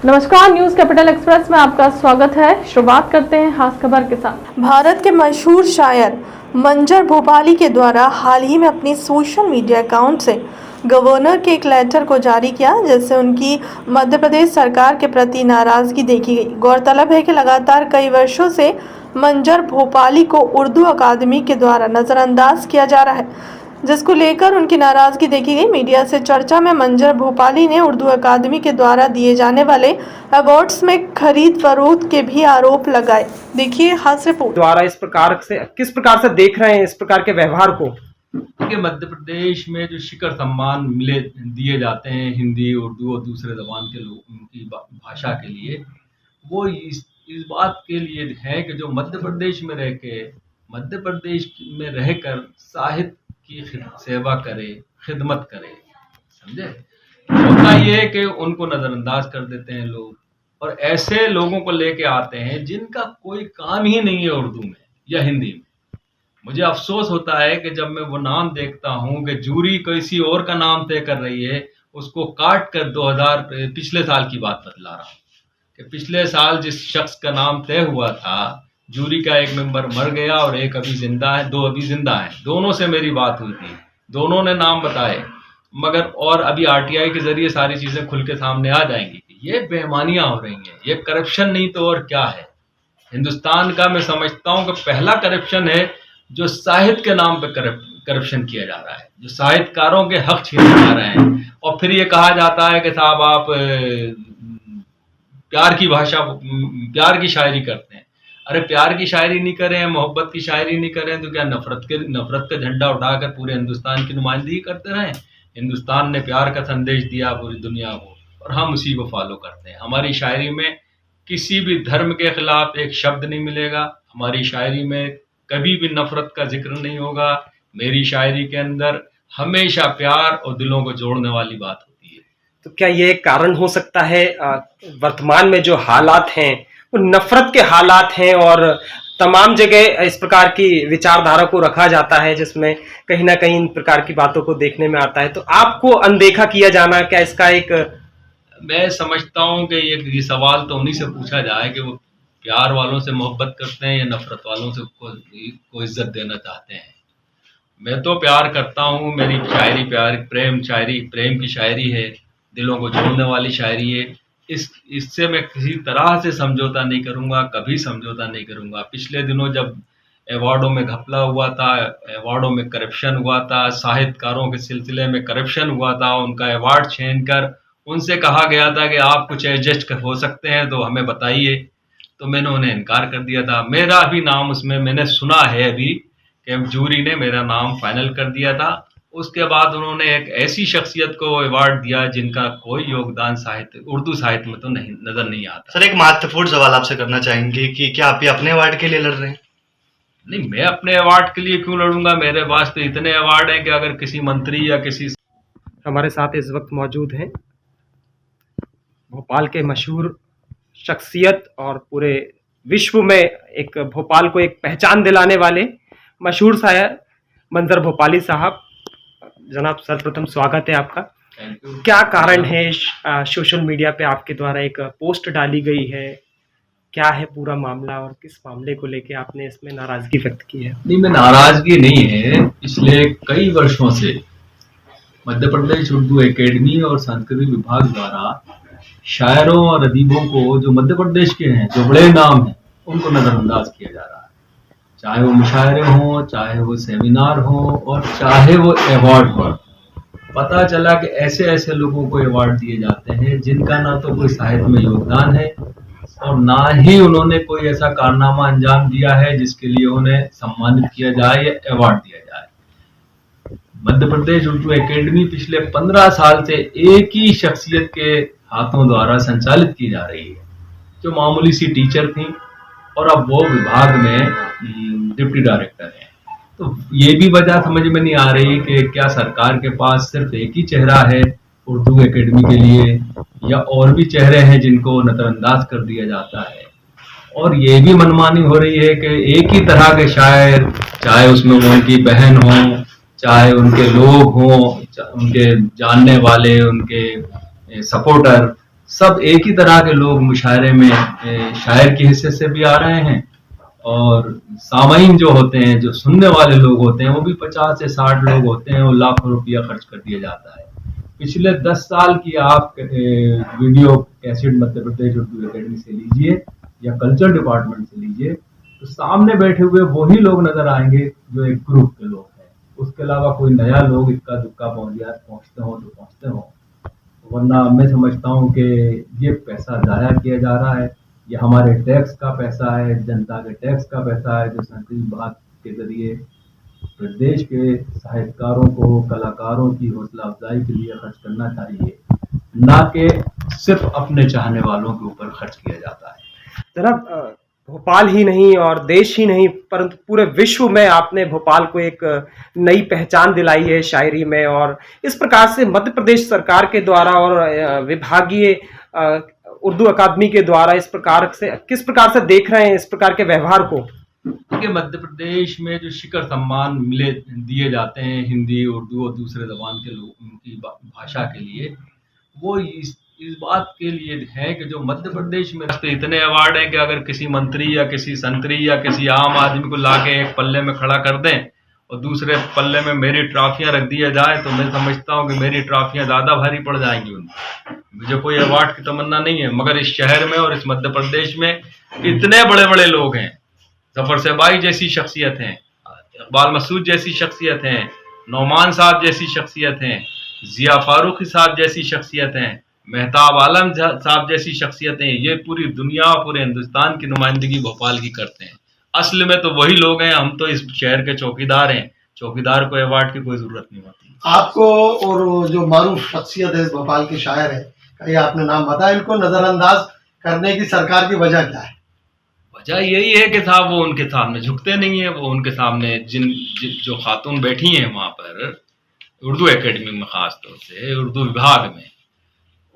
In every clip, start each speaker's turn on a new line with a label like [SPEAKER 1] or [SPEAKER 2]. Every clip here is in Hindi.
[SPEAKER 1] नमस्कार, न्यूज कैपिटल एक्सप्रेस में आपका स्वागत है। शुरुआत करते हैं खास खबर के साथ। भारत के मशहूर शायर मंजर भोपाली के द्वारा हाल ही में अपनी सोशल मीडिया अकाउंट से गवर्नर के एक लेटर को जारी किया, जिससे उनकी मध्य प्रदेश सरकार के प्रति नाराजगी देखी गई। गौरतलब है कि लगातार कई वर्षों से मंजर भोपाली को उर्दू अकादमी के द्वारा नजरअंदाज किया जा रहा है, जिसको लेकर उनकी नाराजगी देखी गई। मीडिया से चर्चा में मंजर भोपाली ने उर्दू अकादमी के द्वारा दिए जाने वाले अवार्ड्स में खरीद फरोख्त के भी आरोप लगाए। देखिए खास रिपोर्ट।
[SPEAKER 2] द्वारा इस प्रकार से किस प्रकार से देख रहे हैं इस प्रकार के व्यवहार को?
[SPEAKER 3] देखिए, मध्य प्रदेश में जो शिखर सम्मान दिए जाते हैं हिंदी, उर्दू और दूसरे ज़बान के लोगों की भाषा के लिए, वो इस बात के लिए है कि जो मध्य प्रदेश में रहकर साहित्य की सेवा करे, खिदमत करे। समझे? होता ये है कि उनको नज़रअंदाज कर देते हैं लोग, और ऐसे लोगों को लेके आते हैं जिनका कोई काम ही नहीं है उर्दू में या हिंदी में। मुझे अफसोस होता है कि जब मैं वो नाम देखता हूँ कि जूरी किसी और का नाम तय कर रही है, उसको काट कर पिछले साल की बात बतला रहा हूँ कि पिछले साल जिस शख्स का नाम तय हुआ था, जूरी का एक मेंबर मर गया और एक अभी जिंदा है, दो अभी जिंदा हैं। दोनों से मेरी बात हुई थी, दोनों ने नाम बताए, मगर और अभी आरटीआई के जरिए सारी चीज़ें खुल के सामने आ जाएंगी। ये बेईमानियाँ हो रही हैं, ये करप्शन नहीं तो और क्या है। हिंदुस्तान का मैं समझता हूँ कि पहला करप्शन है जो साहित्य के नाम पे करप्शन किया जा रहा है, जो साहित्यकारों के हक छीने जा रहे हैं। और फिर ये कहा जाता है कि साहब आप प्यार की शायरी करते हैं। अरे प्यार की शायरी नहीं करें, मोहब्बत की शायरी नहीं करें तो क्या नफरत का झंडा उठाकर पूरे हिंदुस्तान की नुमाइंदगी करते रहें? हिंदुस्तान ने प्यार का संदेश दिया पूरी दुनिया को, और हम उसी को फॉलो करते हैं। हमारी शायरी में किसी भी धर्म के खिलाफ एक शब्द नहीं मिलेगा, हमारी शायरी में कभी भी नफरत का जिक्र नहीं होगा। मेरी शायरी के अंदर हमेशा प्यार और दिलों को जोड़ने वाली बात होती है।
[SPEAKER 2] तो क्या ये एक कारण हो सकता है वर्तमान में जो हालात हैं वो नफरत के हालात हैं, और तमाम जगह इस प्रकार की विचारधारा को रखा जाता है जिसमें कहीं ना कहीं इन प्रकार की बातों को देखने में आता है, तो आपको अनदेखा किया जाना क्या इसका एक?
[SPEAKER 3] मैं समझता हूँ कि ये सवाल तो उन्हीं से पूछा जाए कि वो प्यार वालों से मोहब्बत करते हैं या नफरत वालों से को इज्जत देना चाहते हैं। मैं तो प्यार करता हूँ, मेरी शायरी प्रेम की शायरी है, दिलों को जोड़ने वाली शायरी है। इससे मैं किसी तरह से समझौता नहीं करूँगा, कभी समझौता नहीं करूँगा। पिछले दिनों जब अवार्डों में घपला हुआ था, अवार्डों में करप्शन हुआ था, साहित्यकारों के सिलसिले में करप्शन हुआ था, उनका अवार्ड छीन कर उनसे कहा गया था कि आप कुछ एडजस्ट हो सकते हैं तो हमें बताइए, तो मैंने उन्हें इनकार कर दिया था। मेरा भी नाम उसमें मैंने सुना है अभी कि जूरी ने मेरा नाम फाइनल कर दिया था। उसके बाद उन्होंने एक ऐसी शख्सियत को अवार्ड दिया जिनका कोई योगदान उर्दू साहित्य में तो नजर नहीं आता।
[SPEAKER 4] सर, एक महत्वपूर्ण सवाल आपसे करना चाहेंगे कि क्या आप अपने अवार्ड के लिए लड़ रहे हैं?
[SPEAKER 3] नहीं, मैं अपने अवार्ड के लिए क्यों लड़ूंगा? मेरे पास तो इतने अवार्ड हैं कि अगर किसी मंत्री या किसी।
[SPEAKER 2] हमारे साथ इस वक्त मौजूद हैं भोपाल के मशहूर शख्सियत और पूरे विश्व में एक भोपाल को एक पहचान दिलाने वाले मशहूर शायर मंजर भोपाली साहब। जनाब, सर्वप्रथम स्वागत है आपका। क्या कारण है सोशल मीडिया पे आपके द्वारा एक पोस्ट डाली गई है, क्या है पूरा मामला और किस मामले को लेके आपने इसमें नाराजगी व्यक्त की है?
[SPEAKER 3] नहीं, मैं नाराजगी नहीं है। पिछले कई वर्षों से मध्य प्रदेश उर्दू एकेडमी और सांस्कृतिक विभाग द्वारा शायरों और अदीबों को जो मध्य प्रदेश के हैं, जो बड़े नाम हैं, उनको नज़रअंदाज किया जा रहा है। चाहे वो मुशायरे हों, चाहे वो सेमिनार हो, और चाहे वो अवार्ड हो। पता चला कि ऐसे ऐसे लोगों को अवार्ड दिए जाते हैं जिनका ना तो कोई साहित्य में योगदान है और ना ही उन्होंने कोई ऐसा कारनामा अंजाम दिया है जिसके लिए उन्हें सम्मानित किया जाए या अवार्ड दिया जाए। मध्य प्रदेश उर्दू एकेडमी पिछले 15 साल से एक ही शख्सियत के हाथों द्वारा संचालित की जा रही है, जो मामूली सी टीचर थी और अब वो विभाग में डिप्टी डायरेक्टर हैं। तो ये भी वजह समझ में नहीं आ रही कि क्या सरकार के पास सिर्फ एक ही चेहरा है उर्दू एकेडमी के लिए, या और भी चेहरे हैं जिनको नज़रअंदाज कर दिया जाता है। और ये भी मनमानी हो रही है कि एक ही तरह के शायर, चाहे उसमें उनकी बहन हो, चाहे उनके लोग हों, उनके जानने वाले, उनके सपोर्टर, सब एक ही तरह के लोग मुशायरे में शायर की हैसियत से भी आ रहे हैं, और सामाईन जो होते हैं, जो सुनने वाले लोग होते हैं, वो भी 50 से 60 लोग होते हैं, और लाखों रुपया खर्च कर दिया जाता है। पिछले 10 साल की आप video cassette Madhya Pradesh Urdu academy से लीजिए या कल्चर डिपार्टमेंट से लीजिए, तो सामने बैठे हुए वही लोग नजर आएंगे जो एक ग्रुप के लोग हैं। उसके अलावा कोई नया लोग इक्का दुक्का पहुंचते हो तो पहुंचते हो, वरना मैं समझता हूँ कि ये पैसा जाया किया जा रहा है। ये हमारे टैक्स का पैसा है, जनता के टैक्स का पैसा है, जो संस्कृति विभाग के जरिए प्रदेश के साहित्यकारों को, कलाकारों की हौसला अफजाई के लिए खर्च करना चाहिए, ना कि सिर्फ अपने चाहने वालों के ऊपर खर्च किया जाता है।
[SPEAKER 2] जनाब, भोपाल ही नहीं और देश ही नहीं परंतु पूरे विश्व में आपने भोपाल को एक नई पहचान दिलाई है शायरी में, और इस प्रकार से मध्य प्रदेश सरकार के द्वारा और विभागीय उर्दू अकादमी के द्वारा इस प्रकार से किस प्रकार से देख रहे हैं इस प्रकार के व्यवहार को?
[SPEAKER 3] देखिए, मध्य प्रदेश में जो शिखर सम्मान दिए जाते हैं हिंदी, उर्दू और दूसरे जबान के लोगों की भाषा के लिए, वो इस बात के लिए है कि जो मध्य प्रदेश में तो इतने अवार्ड हैं कि अगर किसी मंत्री या किसी संतरी या किसी आम आदमी को लाके एक पल्ले में खड़ा कर दें और दूसरे पल्ले में मेरी ट्रॉफियां रख दिया जाए, तो मैं समझता हूँ कि मेरी ट्रॉफियां ज्यादा भारी पड़ जाएंगी उनको। मुझे कोई अवार्ड की तमन्ना नहीं है, मगर इस शहर में और इस मध्य प्रदेश में इतने बड़े बड़े लोग हैं, जफर सेबाई जैसी शख्सियत हैं, इकबाल मसूद जैसी शख्सियत हैं, नौमान साहब जैसी शख्सियत हैं, जिया फारूकी साहब जैसी शख्सियत हैं, मेहताब आलम साहब जैसी शख्सियतें, ये पूरी दुनिया पूरे हिंदुस्तान की नुमाइंदगी भोपाल की करते हैं। असल में तो वही लोग हैं, हम तो इस शहर के चौकीदार हैं। चौकीदार को अवार्ड की कोई जरूरत नहीं होती।
[SPEAKER 5] आपको और जो मारूफ शख्सियत है भोपाल के शायर है, कहीं आपने नाम बताया, इनको नजरअंदाज करने की सरकार की वजह क्या है?
[SPEAKER 3] वजह यही है कि साहब वो उनके सामने झुकते नहीं है। वो उनके सामने जो खातून बैठी हैं वहां पर उर्दू एकेडमी में, खास तौर से उर्दू विभाग में,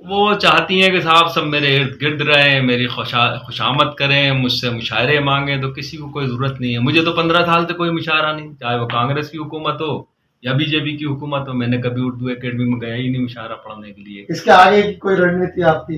[SPEAKER 3] वो चाहती हैं कि साहब सब मेरे इर्द गिर्द रहें, मेरी खुशामद करें, मुझसे मुशायरे मांगें, तो किसी को कोई ज़रूरत नहीं है। मुझे तो 15 साल से कोई मुशायरा नहीं, चाहे वो कांग्रेस की हुकूमत हो या बीजेपी की हुकूमत हो, मैंने कभी उर्दू एकेडमी में गया ही नहीं मुशायरा पढ़ने के लिए।
[SPEAKER 5] इसके आगे की कोई रणनीति आपकी?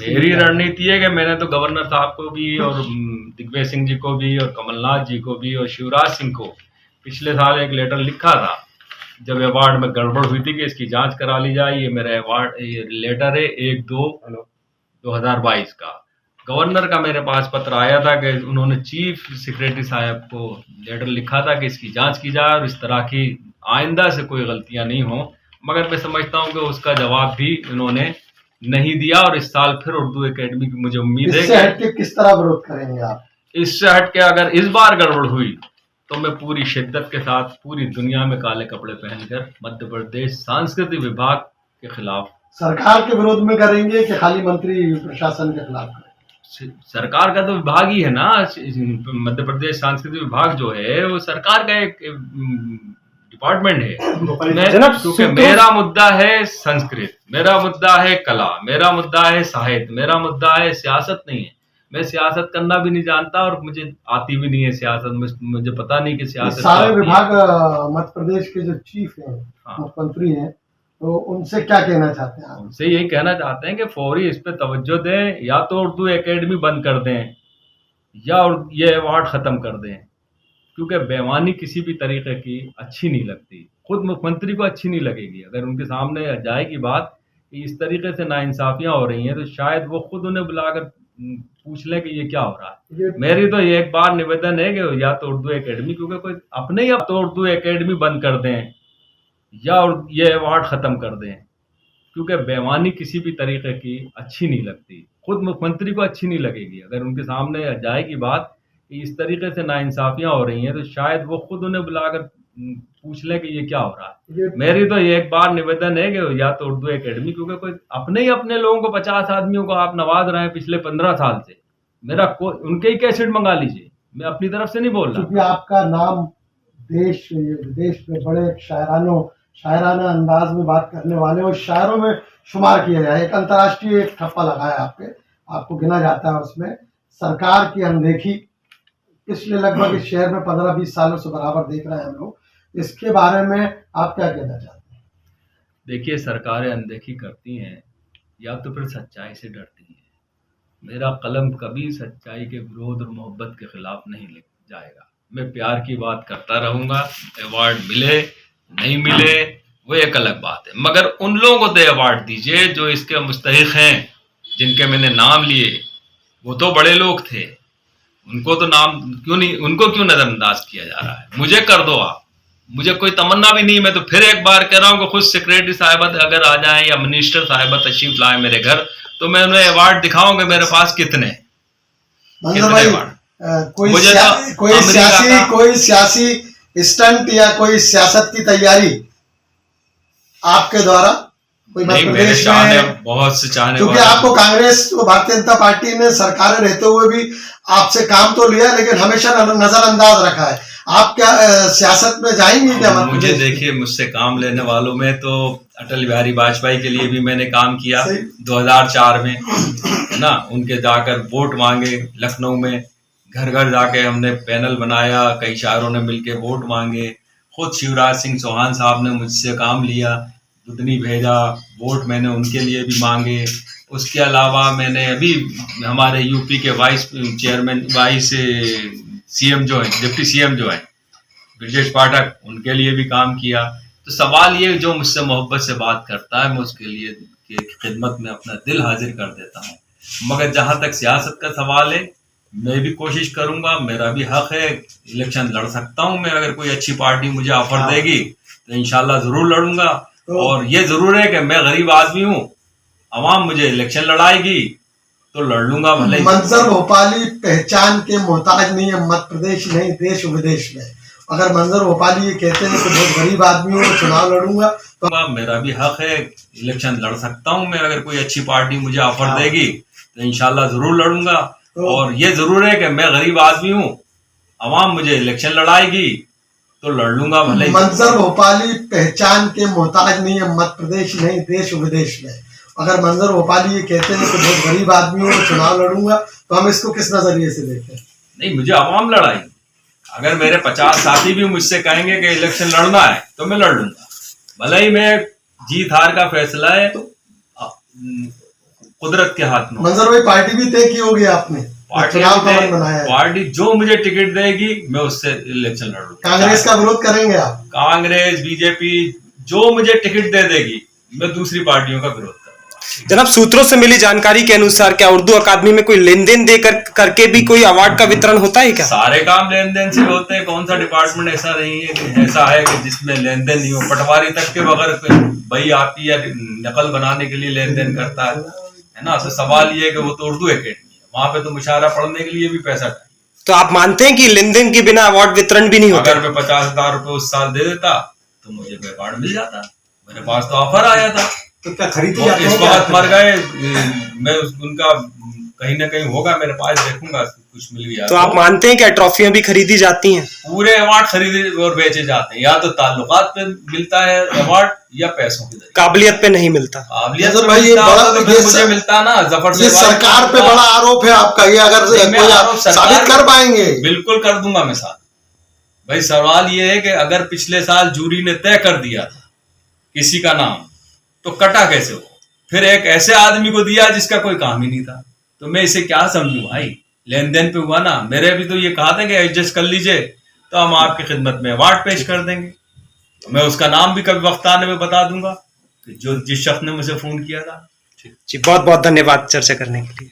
[SPEAKER 3] मेरी रणनीति है कि मैंने तो गवर्नर साहब को भी और दिग्विजय सिंह जी को भी और कमलनाथ जी को भी और शिवराज सिंह को पिछले साल एक लेटर लिखा था, जब अवार्ड में गड़बड़ हुई थी, कि इसकी जांच करा ली जाए। ये मेरा अवार्ड, ये लेटर है 1/2/2022 का। गवर्नर का मेरे पास पत्र आया था कि उन्होंने चीफ सेक्रेटरी साहब को लेटर लिखा था कि इसकी जांच की जाए और इस तरह की आइंदा से कोई गलतियां नहीं हो, मगर मैं समझता हूं कि उसका जवाब भी उन्होंने नहीं दिया। और इस साल फिर उर्दू एकेडमी की मुझे उम्मीद है
[SPEAKER 5] इससे हटके किस तरह विरोध करेंगे आप?
[SPEAKER 3] इससे हटके अगर इस बार गड़बड़ हुई तो मैं पूरी शिद्दत के साथ पूरी दुनिया में काले कपड़े पहनकर मध्य प्रदेश सांस्कृतिक विभाग के खिलाफ।
[SPEAKER 5] सरकार के विरोध में करेंगे कि खाली मंत्री प्रशासन के खिलाफ करेंगे?
[SPEAKER 3] सरकार का तो विभाग ही है ना, मध्य प्रदेश सांस्कृतिक विभाग जो है वो सरकार का एक डिपार्टमेंट है। क्योंकि मेरा मुद्दा है संस्कृत, मेरा मुद्दा है कला, मेरा मुद्दा है साहित्य, मेरा मुद्दा है सियासत नहीं है। मैं सियासत करना भी नहीं जानता और मुझे आती भी नहीं है सियासत, मुझे पता नहीं कि सियासत।
[SPEAKER 5] सारे विभाग मध्य प्रदेश के जो चीफ हैं, मुख्यमंत्री हैं, तो उनसे क्या कहना चाहते हैं आप?
[SPEAKER 3] उनसे यही कहना चाहते हैं कि फौरी इस पे तवज्जो दें, या तो उर्दू एकेडमी बंद कर दें या ये अवार्ड खत्म कर दें, क्योंकि बेईमानी किसी भी तरीके की अच्छी नहीं लगती। खुद मुख्यमंत्री को अच्छी नहीं लगेगी अगर उनके सामने जाएगी बात कि इस तरीके से नाइंसाफियां हो रही हैं, तो शायद वो खुद उन्हें बुलाकर पूछ लें कि ये क्या हो रहा है। मेरी तो ये एक बार निवेदन है कि या तो उर्दू एकेडमी, क्योंकि कोई अपने ही, अब तो उर्दू एकेडमी बंद कर दें या ये अवार्ड खत्म कर दें, क्योंकि बेईमानी किसी भी तरीके की अच्छी नहीं लगती। खुद मुख्यमंत्री को अच्छी नहीं लगेगी अगर उनके सामने जाएगी बात कि इस तरीके से नाइंसाफियां हो रही हैं, तो शायद वो खुद उन्हें बुलाकर पूछ लें कि ये क्या हो रहा है। मेरी तो ये एक बार निवेदन है कि या तो उर्दू एकेडमी, क्योंकि कोई अपने ही अपने लोगों को 50 आदमियों को आप नवाज रहे हैं पिछले 15 साल से, मेरा उनके ही कैसेट मंगा लीजिए, मैं अपनी तरफ से नहीं बोल रहा।
[SPEAKER 5] क्योंकि आपका नाम देश विदेश में बड़े शायराना अंदाज में बात करने वाले और शायरों में शुमार किया जाए, एक अंतर्राष्ट्रीय एक ठप्पा लगाया आपको गिना जाता है उसमें। सरकार की अनदेखी पिछले लगभग इस शहर में 15-20 सालों से बराबर देख रहे हैं हम लोग, इसके बारे में आप क्या कहना चाहते हैं?
[SPEAKER 3] देखिए, सरकारें अनदेखी करती हैं या तो फिर सच्चाई से डरती हैं। मेरा कलम कभी सच्चाई के विरोध और मोहब्बत के खिलाफ नहीं लिख जाएगा। मैं प्यार की बात करता रहूंगा। अवार्ड मिले नहीं मिले वो एक अलग बात है, मगर उन लोगों को तो अवार्ड दीजिए जो इसके मुस्तहिक हैं, जिनके मैंने नाम लिए। वो तो बड़े लोग थे, उनको तो नाम क्यों नहीं, उनको क्यों नजरअंदाज किया जा रहा है? मुझे कर दो आप, मुझे कोई तमन्ना भी नहीं। मैं तो फिर एक बार कह रहा हूँ कि खुद सेक्रेटरी साहिबा अगर आ जाएं या मिनिस्टर साहिबा तशरीफ लाए मेरे घर, तो मैं उन्हें अवार्ड दिखाऊंगा मेरे पास कितने
[SPEAKER 5] मंजर भाई,
[SPEAKER 3] अवार्ड।
[SPEAKER 5] कोई
[SPEAKER 3] मुझे
[SPEAKER 5] कोई सियासी स्टंट या कोई सियासत की तैयारी आपके द्वारा कोई मध्य
[SPEAKER 3] नहीं, मेरे
[SPEAKER 5] प्रदेश
[SPEAKER 3] चाहने
[SPEAKER 5] में?
[SPEAKER 3] बहुत से चाहने
[SPEAKER 5] क्योंकि
[SPEAKER 3] वाले-
[SPEAKER 5] आपको कांग्रेस और भारतीय जनता पार्टी ने सरकारें रहते हुए भी आपसे काम तो लिया, लेकिन हमेशा नजरअंदाज रखा है। आप क्या सियासत में जाएंगे क्या?
[SPEAKER 3] मुझे देखिए, मुझसे काम लेने वालों में तो अटल बिहारी वाजपेयी के लिए भी मैंने काम किया 2004 में, है ना। उनके जाकर वोट मांगे लखनऊ में, घर घर जाके हमने पैनल बनाया, कई शायरों ने मिलके वोट मांगे। खुद शिवराज सिंह चौहान साहब ने मुझसे काम लिया, बुधनी भेजा, वोट मैंने उनके लिए भी मांगे। उसके अलावा मैंने अभी हमारे यूपी के वाइस सीएम जो है, डिप्टी सीएम जो है ब्रजेश पाठक, उनके लिए भी काम किया। तो सवाल ये, जो मुझसे मोहब्बत से बात करता है मैं उसके लिए की खिदमत में अपना दिल हाजिर कर देता हूँ। मगर जहां तक सियासत का सवाल है, मैं भी कोशिश करूंगा, मेरा भी हक है, इलेक्शन लड़ सकता हूं मैं। अगर कोई अच्छी पार्टी मुझे ऑफर देगी तो इंशाल्लाह जरूर लड़ूंगा। और ये जरूर है कि मैं गरीब आदमी हूँ, अवाम मुझे इलेक्शन लड़ाएगी तो लड़ लूंगा भले ही।
[SPEAKER 5] मंजर भोपाली पहचान के मोहताज नहीं है, मध्य प्रदेश नहीं देश विदेश में। अगर मंजर भोपाली ये कहते हैं कि बहुत गरीब आदमी हूँ, चुनाव लड़ूंगा तो
[SPEAKER 3] मेरा भी हक है, इलेक्शन लड़ सकता हूँ मैं। अगर कोई अच्छी पार्टी मुझे ऑफर देगी तो इंशाल्लाह जरूर लड़ूंगा। और ये जरूर है कि मैं गरीब आदमी हूँ, अवाम मुझे इलेक्शन लड़ाएगी तो लड़ लूंगा भले ही।
[SPEAKER 5] मंजर भोपाली पहचान के मोहताज नहीं है, मध्य प्रदेश नहीं देश विदेश में। अगर मंजर भोपाली ये कहते हैं कि बहुत गरीब आदमी हूँ, चुनाव लड़ूंगा, तो हम इसको किस नजरिए से देखें?
[SPEAKER 3] नहीं, मुझे अवाम लड़ाई। अगर मेरे 50 साथी भी मुझसे कहेंगे कि इलेक्शन लड़ना है तो मैं लड़ लूंगा, भले ही मैं जीत हार का फैसला है कुदरत के हाथ में।
[SPEAKER 5] मंजर भाई, पार्टी भी तय की होगी आपने, चुनाव का मन बनाया है।
[SPEAKER 3] पार्टी जो मुझे टिकट देगी मैं उससे इलेक्शन लड़ूंगा।
[SPEAKER 5] कांग्रेस का विरोध करेंगे आप?
[SPEAKER 3] कांग्रेस, बीजेपी जो मुझे टिकट दे देगी मैं दूसरी पार्टियों का विरोध करूंगा।
[SPEAKER 2] जनाब, सूत्रों से मिली जानकारी के अनुसार क्या उर्दू अकादमी में कोई लेन देन देकर करके भी कोई अवार्ड का वितरण होता है क्या?
[SPEAKER 3] सारे काम लेन देन से होते हैं। कौन सा डिपार्टमेंट ऐसा नहीं है कि ऐसा है कि जिसमें लेन देन नहीं हो? पटवारी तक के बगैर बही आती या नकल बनाने के लिए लेन देन करता है ना। तो सवाल ये है कि वो तो उर्दू अकेडमी है, वहां पे तो मुशायरा पढ़ने के लिए भी पैसा चाहिए।
[SPEAKER 2] तो आप मानते हैं कि लेन देन के बिना अवार्ड वितरण भी नहीं होता?
[SPEAKER 3] अगर मैं 50,000 रुपए उस साल दे देता तो मुझे अवार्ड मिल जाता। मेरे पास तो ऑफर आया था।
[SPEAKER 5] तो क्या खरीदी
[SPEAKER 3] वो इस वक्त मर गए, मैं उनका कहीं ना कहीं होगा मेरे पास, देखूंगा कुछ मिल गया।
[SPEAKER 2] तो आप मानते हैं क्या ट्रॉफियां भी खरीदी जाती हैं?
[SPEAKER 3] पूरे अवार्ड खरीदे और बेचे जाते हैं। या तो ताल्लुकात पे मिलता है अवार्ड या पैसों के जरिए।
[SPEAKER 2] काबिलियत पे नहीं मिलता।
[SPEAKER 3] काबिलियत
[SPEAKER 5] तो
[SPEAKER 3] पे
[SPEAKER 5] भाई, ये
[SPEAKER 3] मिलता
[SPEAKER 5] बड़ा-
[SPEAKER 3] होता तो फिर
[SPEAKER 5] ये
[SPEAKER 3] मुझे मिलता ना। जफर
[SPEAKER 5] ये
[SPEAKER 3] सहवाग
[SPEAKER 5] सरकार पे
[SPEAKER 3] को
[SPEAKER 5] बड़ा आरोप है आपका, ये अगर
[SPEAKER 3] मैं
[SPEAKER 5] कोई
[SPEAKER 3] आरोप सरकार
[SPEAKER 5] साबित कर पाएंगे?
[SPEAKER 3] बिल्कुल कर दूंगा मैं साथ। भाई सवाल ये है कि अगर पिछले साल जूरी ने तय कर दिया था किसी का नाम, तो कटा कैसे हो? फिर एक ऐसे आदमी को दिया जिसका कोई काम ही नहीं था, तो मैं इसे क्या समझूं? भाई लेन देन पे हुआ ना। मेरे भी तो ये कहा था कि एडजस्ट कर लीजिए तो हम आपकी खिदमत में अवार्ड पेश कर देंगे। तो मैं उसका नाम भी कभी वक्त आने में बता दूंगा कि जो जिस शख्स ने मुझे फोन किया था।
[SPEAKER 2] जी, बहुत बहुत धन्यवाद चर्चा करने के लिए।